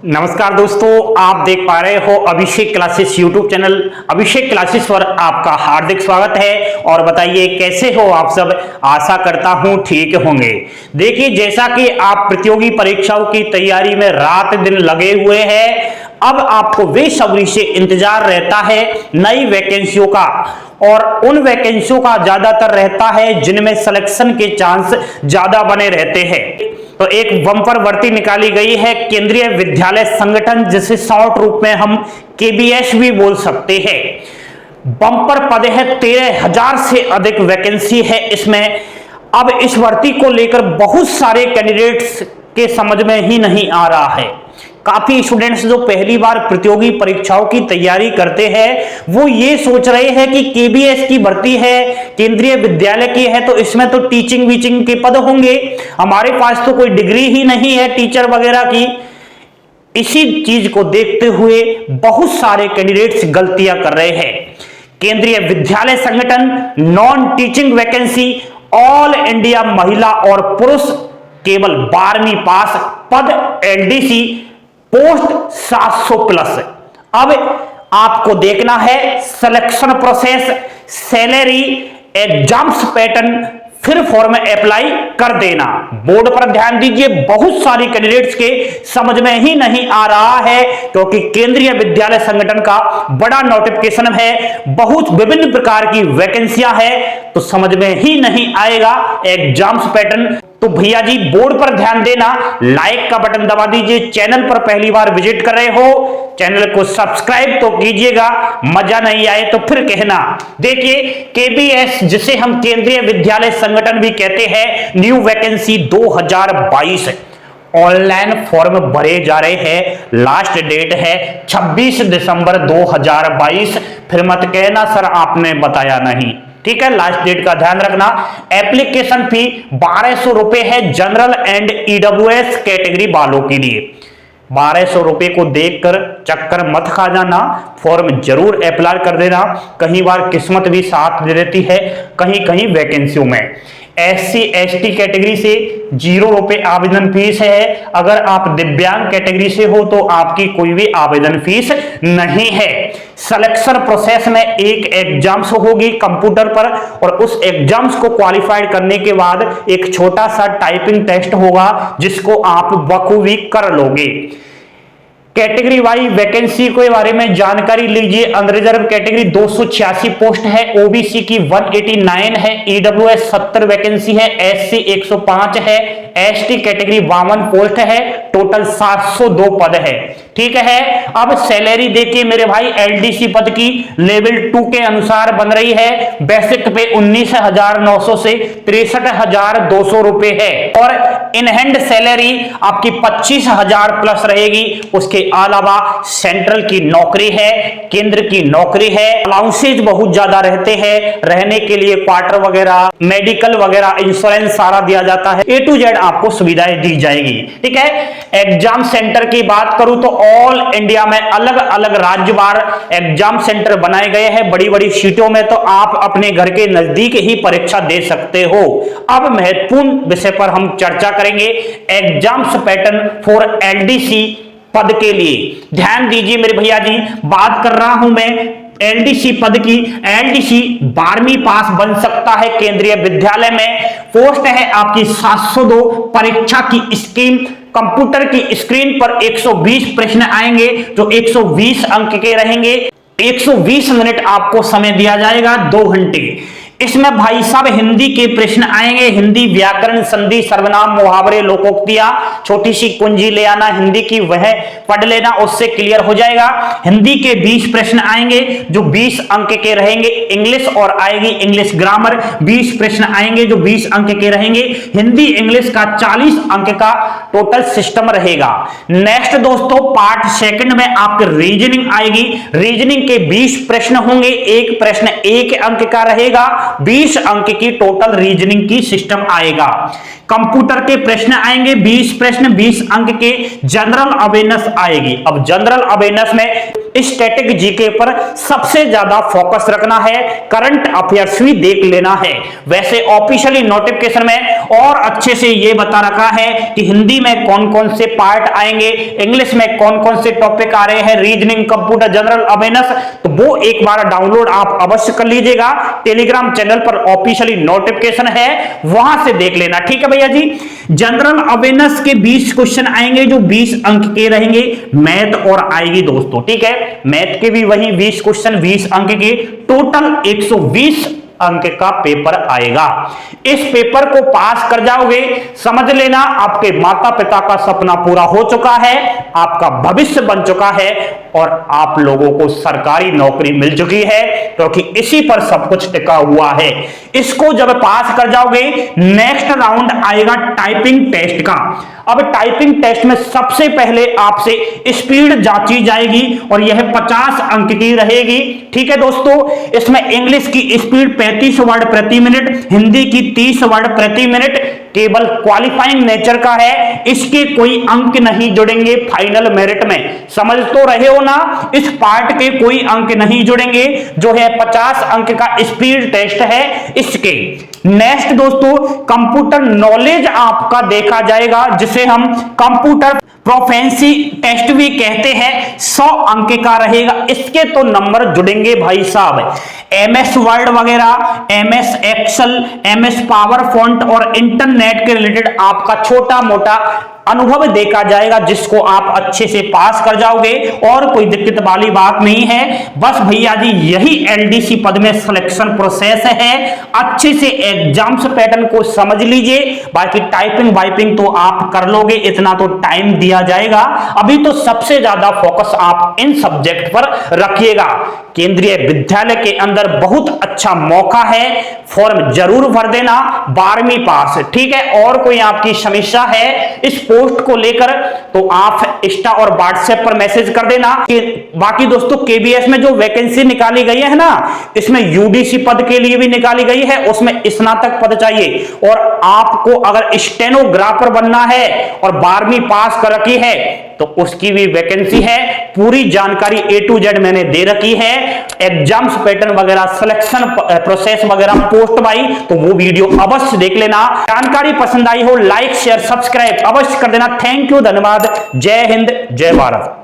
नमस्कार दोस्तों, आप देख पा रहे हो अभिषेक क्लासेस यूट्यूब चैनल। अभिषेक क्लासेस पर आपका हार्दिक स्वागत है। और बताइए कैसे हो आप सब। आशा करता हूं ठीक होंगे। देखिए, जैसा कि आप प्रतियोगी परीक्षाओं की तैयारी में रात दिन लगे हुए हैं, अब आपको बेसब्री से इंतजार रहता है नई वैकेंसियों का। और उन वैकेंसियों का ज्यादातर रहता है जिनमें सिलेक्शन के चांस ज्यादा बने रहते हैं। तो एक बम्पर भर्ती निकाली गई है केंद्रीय विद्यालय संगठन, जिसे शॉर्ट रूप में हम केबीएस भी बोल सकते हैं। बम्पर पद है, 13,000 से अधिक वैकेंसी है इसमें। अब इस भर्ती को लेकर बहुत सारे कैंडिडेट्स के समझ में ही नहीं आ रहा है। काफी स्टूडेंट्स जो पहली बार प्रतियोगी परीक्षाओं की तैयारी करते हैं वो ये सोच रहे हैं कि केबीएस की भर्ती है, केंद्रीय विद्यालय की है, तो इसमें तो टीचिंग वीचिंग के पद होंगे, हमारे पास तो कोई डिग्री ही नहीं है टीचर वगैरह की। इसी चीज को देखते हुए बहुत सारे कैंडिडेट्स गलतियां कर रहे हैं। केंद्रीय विद्यालय संगठन, non teaching vacancy, all India महिला और पुरुष केवल 12वीं पास, पद एलडीसी, पोस्ट 700 प्लस। अब आपको देखना है selection process, salary, exams pattern, फिर फॉर्म अप्लाई कर देना। बोर्ड पर ध्यान दीजिए, बहुत सारी कैंडिडेट्स के समझ में ही नहीं आ रहा है क्योंकि केंद्रीय विद्यालय संगठन का बड़ा नोटिफिकेशन है, बहुत विभिन्न प्रकार की वैकेंसियां है, तो समझ में ही नहीं आएगा एग्जाम्स पैटर्न। तो भैया जी बोर्ड पर ध्यान देना, लाइक का बटन दबा दीजिए। चैनल पर पहली बार विजिट कर रहे हो, चैनल को सब्सक्राइब तो कीजिएगा, मजा नहीं आए तो फिर कहना। देखिए, केबीएस जिसे हम केंद्रीय विद्यालय संगठन भी कहते हैं, न्यू वैकेंसी 2022 ऑनलाइन फॉर्म भरे जा रहे हैं। लास्ट डेट है 26 दिसंबर 2022। फिर मत कहना सर आपने बताया नहीं, ठीक है। लास्ट डेट का ध्यान रखना। एप्लीकेशन फी 1200 रुपए है जनरल एंड ईडब्ल्यूएस कैटेगरी वालों के लिए। 1200 रुपए को देखकर चक्कर मत खा जाना, फॉर्म जरूर अप्लाई कर देना। कई बार किस्मत भी साथ दे देती है कहीं कहीं वैकेंसियों में। एससी एसटी कैटेगरी से 0 रुपए आवेदन फीस है। अगर आप दिव्यांग कैटेगरी से हो तो आपकी कोई भी आवेदन फीस नहीं है। सिलेक्शन प्रोसेस में एक एग्जाम्स होगी कंप्यूटर पर, और उस एग्जाम्स को क्वालिफाइड करने के बाद एक छोटा सा टाइपिंग टेस्ट होगा जिसको आप बखूबी कर लोगे। कैटेगरी वाइज वैकेंसी के बारे में जानकारी लीजिए। अनरिजर्व कैटेगरी 286 पोस्ट है, ओबीसी की 189 है, ईडब्ल्यूएस 70 वैकेंसी है, एससी 105 है, एसटी कैटेगरी 52 पोस्ट है, टोटल 702 पद है, ठीक है। अब सैलरी देखिए मेरे भाई, एलडीसी पद की लेवल 2 के अनुसार बन रही है। बेसिक पे 19,900 से 63,200 रुपए है, और इन हैंड सैलरी आपकी 25,000 प्लस रहेगी। उसके अलावा सेंट्रल की नौकरी है, केंद्र की नौकरी है। अलाउंसेज बहुत ज्यादा रहते हैं, रहने के लिए क्वार्टर वगैरह, मेडिकल वगैरह, इंश्योरेंस सारा दिया जाता है। A to Z आपको सुविधाएं दी जाएगी, ठीक है। एग्जाम सेंटर की बात करूं तो ऑल इंडिया में अलग अलग राज्यवार एग्जाम सेंटर बनाए गए हैं। बड़ी बड़ी सीटों में तो आप अपने घर के नजदीक ही परीक्षा दे सकते हो। अब महत्वपूर्ण विषय पर हम चर्चा करेंगे, एग्जाम्स पैटर्न फॉर एलडीसी पद के लिए। ध्यान दीजिए मेरे भैया जी, बात कर रहा हूं मैं एलडीसी पद की। एलडीसी 12वीं पास बन सकता है केंद्रीय विद्यालय में। पोस्ट है आपकी 702। परीक्षा की स्कीम, कंप्यूटर की स्क्रीन पर 120 प्रश्न आएंगे जो 120 अंक के रहेंगे। 120 मिनट आपको समय दिया जाएगा, 2 घंटे। इसमें भाई साहब हिंदी के प्रश्न आएंगे, हिंदी व्याकरण, संधि, सर्वनाम, मुहावरे, लोकोक्तियां, छोटी सी कुंजी ले आना हिंदी की, वह पढ़ लेना, उससे क्लियर हो जाएगा। हिंदी के 20 प्रश्न आएंगे जो 20 अंक के रहेंगे। इंग्लिश और आएगी इंग्लिश ग्रामर, 20 प्रश्न आएंगे जो 20 अंक के रहेंगे। हिंदी इंग्लिश का 40 अंक का टोटल सिस्टम रहेगा। नेक्स्ट दोस्तों, पार्ट सेकंड में आपके रीजनिंग आएगी। रीजनिंग के 20 प्रश्न होंगे, एक प्रश्न 1 अंक का रहेगा। 20 अंक की टोटल रीजनिंग की सिस्टम आएगा। कंप्यूटर के प्रश्न आएंगे 20 प्रश्न, 20 अंक के। जनरल अवेयरनेस आएगी। अब जनरल अवेयरनेस में स्टैटिक जीके पर सबसे ज्यादा फोकस रखना है, करंट अफेयर्स भी देख लेना है। वैसे ऑफिशियली नोटिफिकेशन में और अच्छे से ये बता रखा है कि हिंदी में कौन कौन से पार्ट आएंगे, इंग्लिश में कौन कौन से टॉपिक आ रहे हैं, रीजनिंग, कंप्यूटर, जनरल अवेयरनेस, तो वो एक बार डाउनलोड आप अवश्य कर लीजिएगा। टेलीग्राम चैनल पर ऑफिशियली नोटिफिकेशन है, वहां से देख लेना, ठीक है भैया जी। जनरल अवेयरनेस के 20 क्वेश्चन आएंगे जो 20 अंक के रहेंगे, मैथ और आएगी दोस्तों, ठीक है। मैथ के भी वही 20 क्वेश्चन 20 अंक के, टोटल 120 अंक का पेपर आएगा। इस पेपर को पास कर जाओगे, समझ लेना आपके माता पिता का सपना पूरा हो चुका है, आपका भविष्य बन चुका है और आप लोगों को सरकारी नौकरी मिल चुकी है, क्योंकि इसी पर सब कुछ टिका हुआ है। इसको जब पास कर जाओगे, नेक्स्ट राउंड आएगा टाइपिंग टेस्ट का। अब टाइपिंग टेस्ट में सबसे पहले आपसे स्पीड जांची जाएगी और यह 50 अंक की रहेगी, ठीक है दोस्तों। इसमें इंग्लिश की स्पीड 35 वर्ड प्रति मिनट, हिंदी की 30 वर्ड प्रति मिनट, केवल क्वालिफाइंग नेचर का है, इसके कोई अंक नहीं जुड़ेंगे फाइनल मेरिट में। समझ तो रहे हो ना, इस पार्ट के कोई अंक नहीं जुड़ेंगे, जो है 50 अंक का स्पीड टेस्ट है इसके। नेक्स्ट दोस्तों, कंप्यूटर नॉलेज आपका देखा जाएगा, जिसे हम कंप्यूटर प्रोफेंसी टेस्ट भी कहते हैं, 100 अंक का रहेगा। इसके तो नंबर जुड़ेंगे भाई साहब, एमएस वर्ड वगैरह, MS Excel, MS PowerPoint और इंटरनेट के रिलेटेड आपका छोटा मोटा अनुभव देखा जाएगा, जिसको आप अच्छे से पास कर जाओगे और कोई दिक्कत वाली बात नहीं है। बस भैया जी यही एलडीसी पद में सिलेक्शन प्रोसेस है, अच्छे से एग्जाम्स पैटर्न को समझ लीजिए, बाकी टाइपिंग वाइपिंग तो आप कर लोगे, इतना तो टाइम दिया जाएगा। अभी तो सबसे ज्यादा फोकस आप इन सब्जेक्ट पर रखिएगा। केंद्रीय विद्यालय के अंदर बहुत अच्छा मौका है, फॉर्म जरूर भर देना, 12वीं पास, ठीक है। और कोई आपकी समस्या है इस पोस्ट को लेकर तो आप इंस्टा और व्हाट्सएप पर मैसेज कर देना। बाकी दोस्तों केबीएस में जो वैकेंसी निकाली गई है ना, इसमें यूडीसी पद के लिए भी निकाली गई है, उसमें स्नातक पद चाहिए। और आपको अगर स्टेनोग्राफर बनना है और 12वीं पास कर रखी है तो उसकी भी वैकेंसी है। पूरी जानकारी A to Z मैंने दे रखी है, एग्जाम्स पैटर्न वगैरह, सिलेक्शन प्रोसेस वगैरह, पोस्ट वाई, तो वो वीडियो अवश्य देख लेना। जानकारी पसंद आई हो लाइक शेयर सब्सक्राइब अवश्य कर देना। थैंक यू, धन्यवाद, जय हिंद, जय भारत।